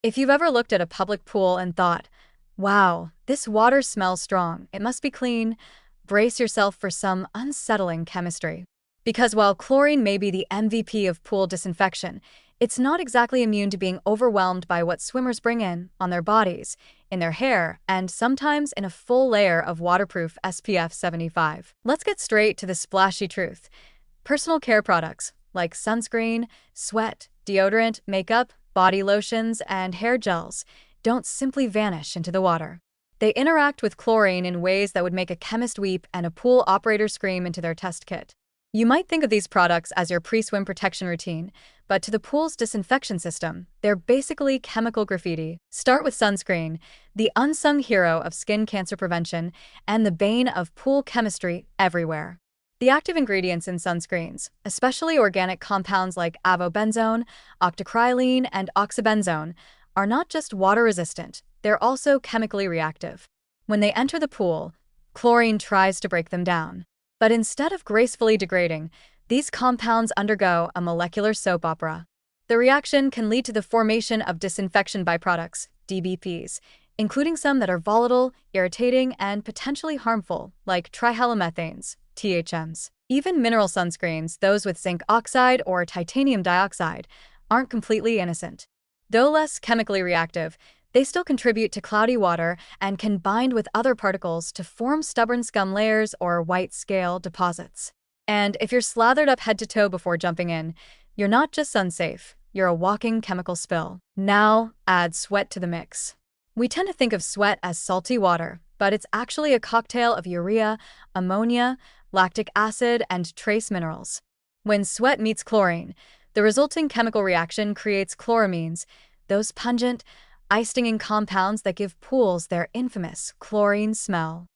If you've ever looked at a public pool and thought, wow, this water smells strong, it must be clean, brace yourself for some unsettling chemistry. Because while chlorine may be the MVP of pool disinfection, it's not exactly immune to being overwhelmed by what swimmers bring in on their bodies, in their hair, and sometimes in a full layer of waterproof SPF 75. Let's get straight to the splashy truth. Personal care products like sunscreen, sweat, deodorant, makeup, body lotions, and hair gels don't simply vanish into the water. They interact with chlorine in ways that would make a chemist weep and a pool operator scream into their test kit. You might think of these products as your pre-swim protection routine, but to the pool's disinfection system, they're basically chemical graffiti. Start with sunscreen, the unsung hero of skin cancer prevention and the bane of pool chemistry everywhere. The active ingredients in sunscreens, especially organic compounds like avobenzone, octocrylene, and oxybenzone, are not just water-resistant, they're also chemically reactive. When they enter the pool, chlorine tries to break them down. But instead of gracefully degrading, these compounds undergo a molecular soap opera. The reaction can lead to the formation of disinfection byproducts, DBPs, including some that are volatile, irritating, and potentially harmful, like trihalomethanes, THMs. Even mineral sunscreens, those with zinc oxide or titanium dioxide, aren't completely innocent. Though less chemically reactive, they still contribute to cloudy water and can bind with other particles to form stubborn scum layers or white scale deposits. And if you're slathered up head to toe before jumping in, you're not just unsafe, you're a walking chemical spill. Now, add sweat to the mix. We tend to think of sweat as salty water, but it's actually a cocktail of urea, ammonia, lactic acid, and trace minerals. When sweat meets chlorine, the resulting chemical reaction creates chloramines, those pungent, eye-stinging compounds that give pools their infamous chlorine smell.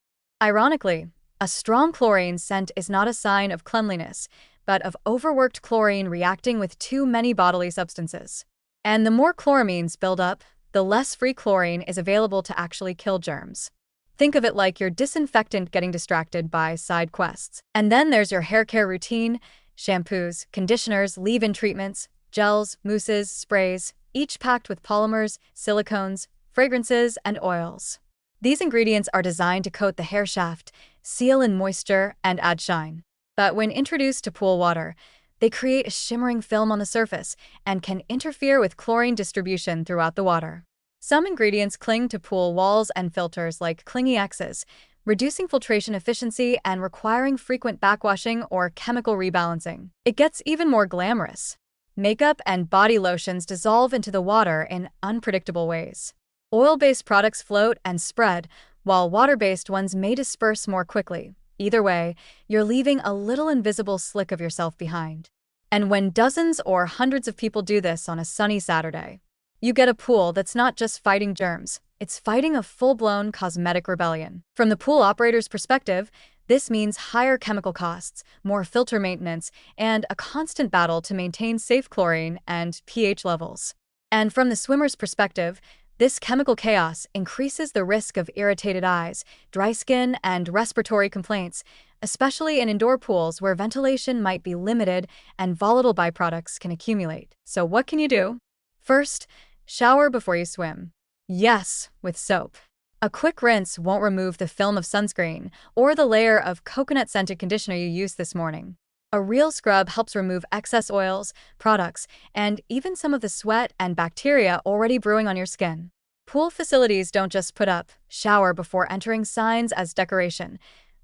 Ironically, a strong chlorine scent is not a sign of cleanliness, but of overworked chlorine reacting with too many bodily substances. And the more chloramines build up, the less free chlorine is available to actually kill germs. Think of it like your disinfectant getting distracted by side quests. And then there's your hair care routine: shampoos, conditioners, leave-in treatments, gels, mousses, sprays, each packed with polymers, silicones, fragrances, and oils. These ingredients are designed to coat the hair shaft, seal in moisture, and add shine. But when introduced to pool water, they create a shimmering film on the surface and can interfere with chlorine distribution throughout the water. Some ingredients cling to pool walls and filters like clingy X's, reducing filtration efficiency and requiring frequent backwashing or chemical rebalancing. It gets even more glamorous. Makeup and body lotions dissolve into the water in unpredictable ways. Oil-based products float and spread, while water-based ones may disperse more quickly. Either way, you're leaving a little invisible slick of yourself behind. And when dozens or hundreds of people do this on a sunny Saturday, you get a pool that's not just fighting germs, it's fighting a full-blown cosmetic rebellion. From the pool operator's perspective, this means higher chemical costs, more filter maintenance, and a constant battle to maintain safe chlorine and pH levels. And from the swimmer's perspective, this chemical chaos increases the risk of irritated eyes, dry skin, and respiratory complaints, especially in indoor pools where ventilation might be limited and volatile byproducts can accumulate. So what can you do? First, shower before you swim. Yes, with soap. A quick rinse won't remove the film of sunscreen or the layer of coconut-scented conditioner you used this morning. A real scrub helps remove excess oils, products, and even some of the sweat and bacteria already brewing on your skin. Pool facilities don't just put up "shower before entering" signs as decoration.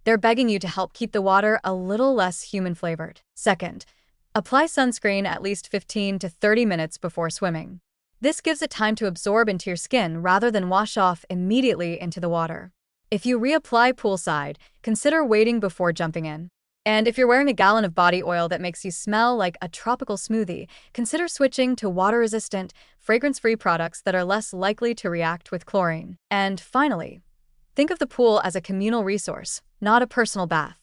They're begging you to help keep the water a little less human-flavored. Second, apply sunscreen at least 15 to 30 minutes before swimming. This gives it time to absorb into your skin rather than wash off immediately into the water. If you reapply poolside, consider waiting before jumping in. And if you're wearing a gallon of body oil that makes you smell like a tropical smoothie, consider switching to water-resistant, fragrance-free products that are less likely to react with chlorine. And finally, think of the pool as a communal resource, not a personal bath.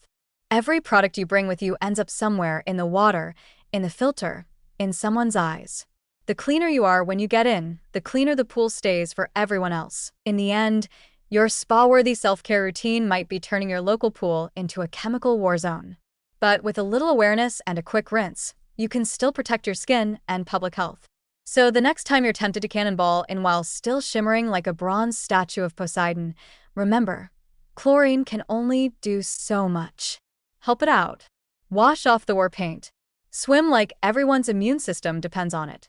Every product you bring with you ends up somewhere: in the water, in the filter, in someone's eyes. The cleaner you are when you get in, the cleaner the pool stays for everyone else. In the end, your spa-worthy self-care routine might be turning your local pool into a chemical war zone. But with a little awareness and a quick rinse, you can still protect your skin and public health. So the next time you're tempted to cannonball in while still shimmering like a bronze statue of Poseidon, remember, chlorine can only do so much. Help it out. Wash off the war paint. Swim like everyone's immune system depends on it.